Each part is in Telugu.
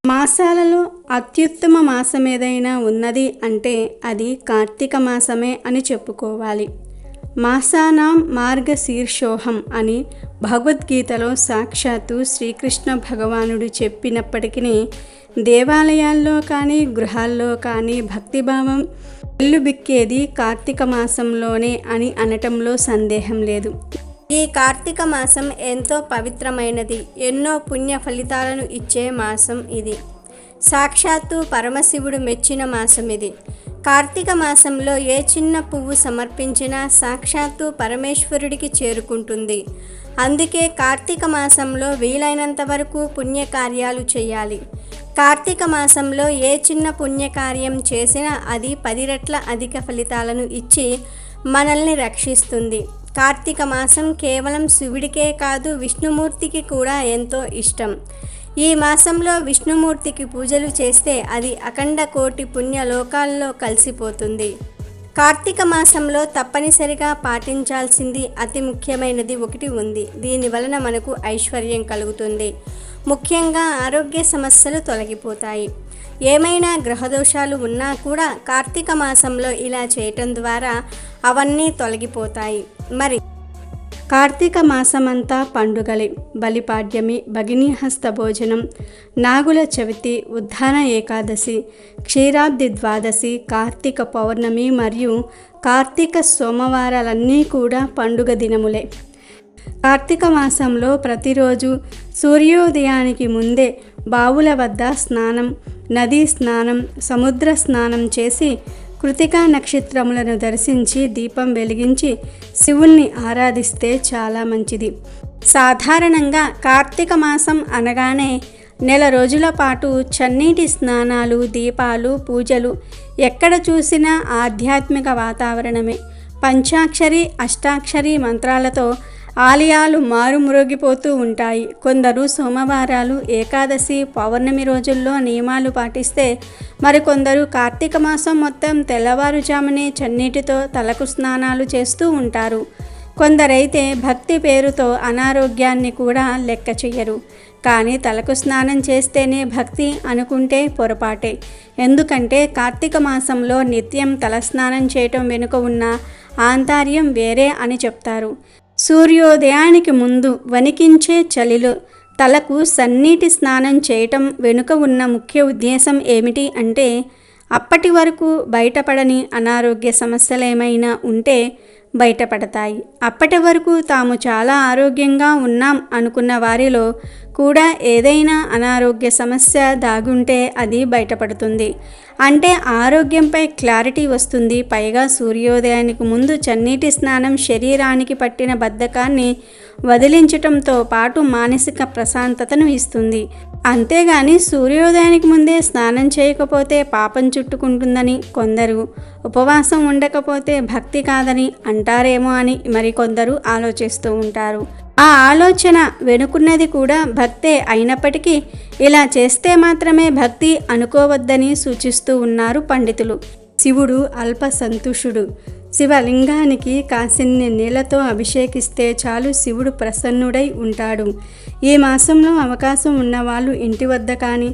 మాసాలలో అత్యుత్తమ మాసం ఏదైనా ఉన్నది అంటే అది కార్తీక మాసమే అని చెప్పుకోవాలి. మాసానాం మార్గశీర్షోహం అని భగవద్గీతలో సాక్షాత్తు శ్రీకృష్ణ భగవానుడు చెప్పినప్పటికీ దేవాలయాల్లో కానీ గృహాల్లో కానీ భక్తిభావం వెల్లుబిక్కేది కార్తీక మాసంలోనే అని అనటంలో సందేహం లేదు. ఈ కార్తీక మాసం ఎంతో పవిత్రమైనది, ఎన్నో పుణ్య ఫలితాలను ఇచ్చే మాసం ఇది. సాక్షాత్తు పరమశివుడు మెచ్చిన మాసం ఇది. కార్తీక మాసంలో ఏ చిన్న పువ్వు సమర్పించినా సాక్షాత్తు పరమేశ్వరుడికి చేరుకుంటుంది. అందుకే కార్తీక మాసంలో వీలైనంత వరకు పుణ్యకార్యాలు చేయాలి. కార్తీక మాసంలో ఏ చిన్న పుణ్యకార్యం చేసినా అది 10 రెట్ల అధిక ఫలితాలను ఇచ్చి మనల్ని రక్షిస్తుంది. కార్తీక మాసం కేవలం శివుడికే కాదు, విష్ణుమూర్తికి కూడా ఎంతో ఇష్టం. ఈ మాసంలో విష్ణుమూర్తికి పూజలు చేస్తే అది అఖండ కోటి పుణ్య లోకాల్లో కలిసిపోతుంది. కార్తీక మాసంలో తప్పనిసరిగా పాటించాల్సింది అతి ముఖ్యమైనది ఒకటి ఉంది. దీని వలన మనకు ఐశ్వర్యం కలుగుతుంది. ముఖ్యంగా ఆరోగ్య సమస్యలు తొలగిపోతాయి. ఏమైనా గ్రహదోషాలు ఉన్నా కూడా కార్తీక మాసంలో ఇలా చేయటం ద్వారా అవన్నీ తొలగిపోతాయి. మరి కార్తీక మాసమంతా పండుగలే. బలిపాడ్యమి, భగినీహస్త భోజనం, నాగుల చవితి, ఉద్దాన ఏకాదశి, క్షీరాబ్ది ద్వాదశి, కార్తీక పౌర్ణమి మరియు కార్తీక సోమవారాలన్నీ కూడా పండుగ దినములే. కార్తీక మాసంలో ప్రతిరోజు సూర్యోదయానికి ముందే బావుల వద్ద స్నానం, నదీ స్నానం, సముద్ర స్నానం చేసి కృతికా నక్షత్రములను దర్శించి దీపం వెలిగించి శివుణ్ణి ఆరాధిస్తే చాలా మంచిది. సాధారణంగా కార్తీక మాసం అనగానే నెల రోజుల పాటు చన్నీటి స్నానాలు, దీపాలు, పూజలు, ఎక్కడ చూసినా ఆధ్యాత్మిక వాతావరణమే. పంచాక్షరి, అష్టాక్షరి మంత్రాలతో ఆలయాలు మారుమ్రోగిపోతూ ఉంటాయి. కొందరు సోమవారాలు, ఏకాదశి, పౌర్ణమి రోజుల్లో నియమాలు పాటిస్తే మరికొందరు కార్తీక మాసం మొత్తం తెల్లవారుజామునే చన్నీటితో తలకు స్నానాలు చేస్తూ ఉంటారు. కొందరైతే భక్తి పేరుతో అనారోగ్యాన్ని కూడా లెక్క చెయ్యరు. కానీ తలకు స్నానం చేస్తేనే భక్తి అనుకుంటే పొరపాటే. ఎందుకంటే కార్తీక మాసంలో నిత్యం తలస్నానం చేయటం వెనుక ఉన్న ఆంతర్యం వేరే అని చెప్తారు. సూర్యోదయానికి ముందు వణికించే చలిలో తలకు సన్నీటి స్నానం చేయటం వెనుక ఉన్న ముఖ్య ఉద్దేశం ఏమిటి అంటే అప్పటి వరకు బయటపడని అనారోగ్య సమస్యలేమైనా ఉంటే బయటపడతాయి. అప్పటి వరకు తాము చాలా ఆరోగ్యంగా ఉన్నాం అనుకున్న వారిలో కూడా ఏదైనా అనారోగ్య సమస్య దాగుంటే అది బయటపడుతుంది. అంటే ఆరోగ్యంపై క్లారిటీ వస్తుంది. పైగా సూర్యోదయానికి ముందు చన్నీటి స్నానం శరీరానికి పట్టిన బద్ధకాన్ని వదిలించటంతో పాటు మానసిక ప్రశాంతతను ఇస్తుంది. అంతేగాని సూర్యోదయానికి ముందే స్నానం చేయకపోతే పాపం చుట్టుకుంటుందని కొందరు, ఉపవాసం ఉండకపోతే భక్తి కాదని అంటారేమో అని మరికొందరు ఆలోచిస్తూ ఉంటారు. ఆ ఆలోచన వెనుకున్నది కూడా భక్తే అయినప్పటికీ ఇలా చేస్తే మాత్రమే భక్తి అనుకోవద్దని సూచిస్తూ ఉన్నారు పండితులు. శివుడు అల్ప సంతుషుడు. శివలింగానికి కాసిన్ని నీళ్లతో అభిషేకిస్తే చాలు శివుడు ప్రసన్నుడై ఉంటాడు. ఈ మాసంలో అవకాశం ఉన్నవాళ్ళు ఇంటి వద్ద కానీ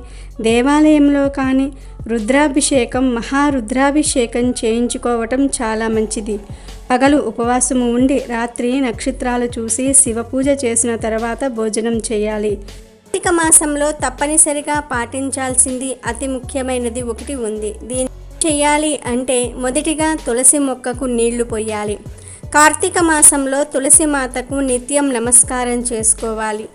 దేవాలయంలో కానీ రుద్రాభిషేకం, మహారుద్రాభిషేకం చేయించుకోవటం చాలా మంచిది. పగలు ఉపవాసము ఉండి రాత్రి నక్షత్రాలు చూసి శివ పూజ చేసిన తర్వాత భోజనం చేయాలి. కార్తీక మాసంలో తప్పనిసరిగా పాటించాల్సింది అతి ముఖ్యమైనది ఒకటి ఉంది. దీన్ని చేయాలి అంటే మొదటిగా తులసి మొక్కకు నీళ్లు పోయాలి. కార్తీక మాసంలో తులసి మాతకు నిత్యం నమస్కారం చేసుకోవాలి.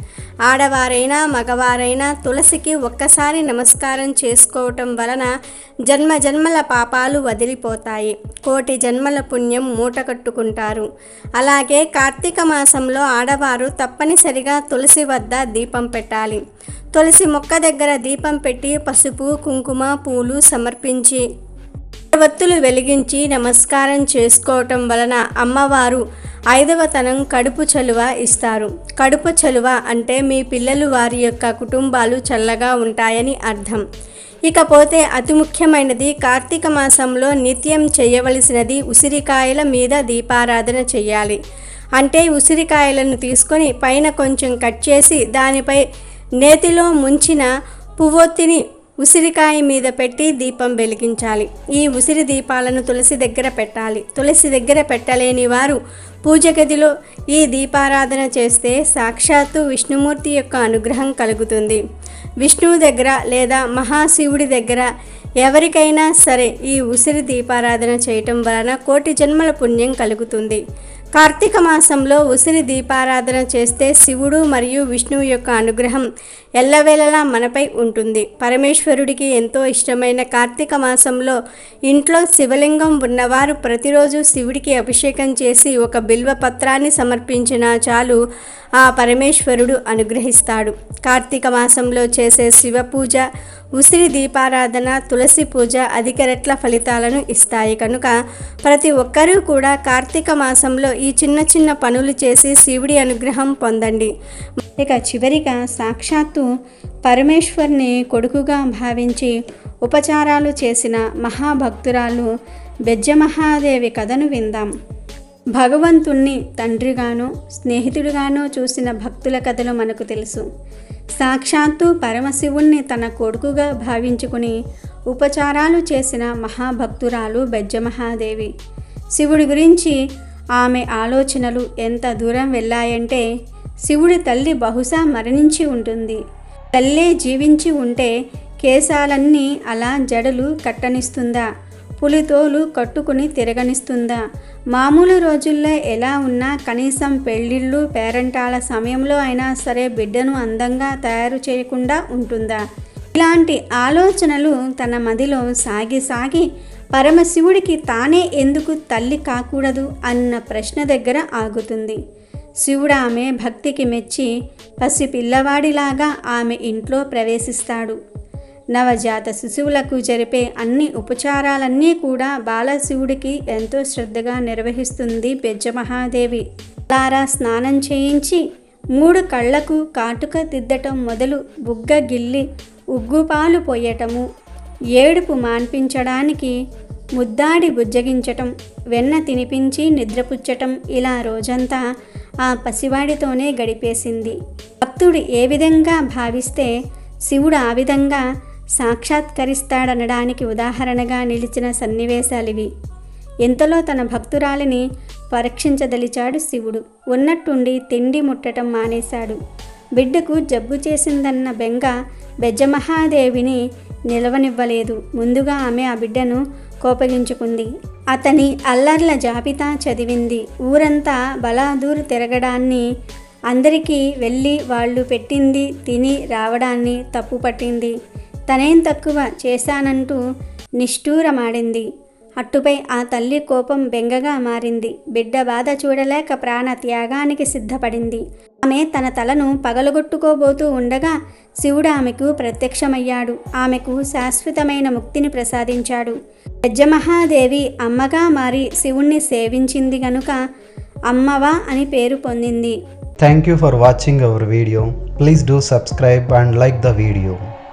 ఆడవారైనా మగవారైనా తులసికి ఒక్కసారి నమస్కారం చేసుకోవటం వలన జన్మ జన్మల పాపాలు వదిలిపోతాయి. కోటి జన్మల పుణ్యం మూట కట్టుకుంటారు. అలాగే కార్తీక మాసంలో ఆడవారు తప్పనిసరిగా తులసి వద్ద దీపం పెట్టాలి. తులసి మొక్క దగ్గర దీపం పెట్టి పసుపు, కుంకుమ, పూలు సమర్పించి వత్తులు వెలిగించి నమస్కారం చేసుకోవటం వలన అమ్మవారు 5వ తనం కడుపు చలువ ఇస్తారు. కడుపు చలువ అంటే మీ పిల్లలు వారి యొక్క కుటుంబాలు చల్లగా ఉంటాయని అర్థం. ఇకపోతే అతి ముఖ్యమైనది కార్తీక మాసంలో నిత్యం చేయవలసినది ఉసిరికాయల మీద దీపారాధన చేయాలి. అంటే ఉసిరికాయలను తీసుకొని పైన కొంచెం కట్ చేసి దానిపై నేతిలో ముంచిన పువ్వొత్తిని ఉసిరికాయ మీద పెట్టి దీపం వెలిగించాలి. ఈ ఉసిరి దీపాలను తులసి దగ్గర పెట్టాలి. తులసి దగ్గర పెట్టలేని వారు పూజ గదిలో ఈ దీపారాధన చేస్తే సాక్షాత్తు విష్ణుమూర్తి యొక్క అనుగ్రహం కలుగుతుంది. విష్ణువు దగ్గర లేదా మహాశివుడి దగ్గర ఎవరికైనా సరే ఈ ఉసిరి దీపారాధన చేయటం వలన కోటి జన్మల పుణ్యం కలుగుతుంది. కార్తీక మాసంలో ఉసిరి దీపారాధన చేస్తే శివుడు మరియు విష్ణువు యొక్క అనుగ్రహం ఎల్లవేళలా మనపై ఉంటుంది. పరమేశ్వరుడికి ఎంతో ఇష్టమైన కార్తీక మాసంలో ఇంట్లో శివలింగం ఉన్నవారు ప్రతిరోజు శివుడికి అభిషేకం చేసి ఒక బిల్వ పత్రాన్ని సమర్పించినా చాలు ఆ పరమేశ్వరుడు అనుగ్రహిస్తాడు. కార్తీక మాసంలో చేసే శివ పూజ, ఉసిరి దీపారాధన, తులసి పూజ అధిక రెట్ల ఫలితాలను ఇస్తాయి. కనుక ప్రతి ఒక్కరూ కూడా కార్తీక మాసంలో ఈ చిన్న చిన్న పనులు చేసి శివుడి అనుగ్రహం పొందండి. ఇక చివరిగా సాక్షాత్తు పరమేశ్వరుని కొడుకుగా భావించి ఉపచారాలు చేసిన మహాభక్తురాలు బెజ్జమహాదేవి కథను విందాం. భగవంతుణ్ణి తండ్రిగానో స్నేహితుడిగానో చూసిన భక్తుల కథలు మనకు తెలుసు. సాక్షాత్తు పరమశివుణ్ణి తన కొడుకుగా భావించుకుని ఉపచారాలు చేసిన మహాభక్తురాలు బెజ్జమహాదేవి. శివుడి గురించి ఆమె ఆలోచనలు ఎంత దూరం వెళ్ళాయంటే, శివుడి తల్లి బహుశా మరణించి ఉంటుంది. తల్లే జీవించి ఉంటే కేశాలన్నీ అలా జడలు కట్టనిస్తుందా? పులితోలు కట్టుకుని తిరగనిస్తుందా? మామూలు రోజుల్లో ఎలా ఉన్నా కనీసం పెళ్ళిళ్ళు పేరంటాల సమయంలో అయినా సరే బిడ్డను అందంగా తయారు చేయకుండా ఉంటుందా? ఇలాంటి ఆలోచనలు తన మదిలో సాగి పరమశివుడికి తానే ఎందుకు తల్లి కాకూడదు అన్న ప్రశ్న దగ్గర ఆగుతుంది. శివుడు ఆమె భక్తికి మెచ్చి పసిపిల్లవాడిలాగా ఆమె ఇంట్లో ప్రవేశిస్తాడు. నవజాత శిశువులకు జరిపే అన్ని ఉపచారాలన్నీ కూడా బాలశివుడికి ఎంతో శ్రద్ధగా నిర్వహిస్తుంది బెజ్జమహాదేవి. లారా స్నానం చేయించి 3 కళ్లకు కాటుక దిద్దటం మొదలు బుగ్గ గిల్లి ఉగ్గుపాలు పోయటము, ఏడుపు మాన్పించడానికి ముద్దాడి బుజ్జగించటం, వెన్న తినిపించి నిద్రపుచ్చటం, ఇలా రోజంతా ఆ పసివాడితోనే గడిపేసింది. భక్తుడు ఏ విధంగా భావిస్తే శివుడు ఆ విధంగా సాక్షాత్కరిస్తాడనడానికి ఉదాహరణగా నిలిచిన సన్నివేశాలివి. ఎంతలో తన భక్తురాలిని పరీక్షించదలిచాడు శివుడు. ఉన్నట్టుండి తిండి ముట్టడం మానేశాడు. బిడ్డకు జబ్బు చేసిందన్న బెంగ బెజ్జమహాదేవిని నిలవనివ్వలేదు. ముందుగా ఆమె ఆ బిడ్డను కోపగించుకుంది. అతని అల్లర్ల జాబితా చదివింది. ఊరంతా బలాదూరు తిరగడాన్ని, అందరికీ వెళ్ళి వాళ్ళు పెట్టింది తిని రావడాన్ని తప్పుపట్టింది. తనేం తక్కువ చేశానంటూ నిష్ఠూరమాడింది. అట్టుపై ఆ తల్లి కోపం బెంగగా మారింది. బిడ్డ బాధ చూడలేక ప్రాణ త్యాగానికి సిద్ధపడింది. ఆమె తన తలను పగలగొట్టుకోబోతూ ఉండగా శివుడు ఆమెకు ప్రత్యక్షమయ్యాడు. ఆమెకు శాశ్వతమైన ముక్తిని ప్రసాదించాడు. బెజ్జమహాదేవి అమ్మగా మారి శివుణ్ణి సేవించింది గనుక అమ్మవా అని పేరు పొందింది. Thank you for watching our video. Please do subscribe and like the video.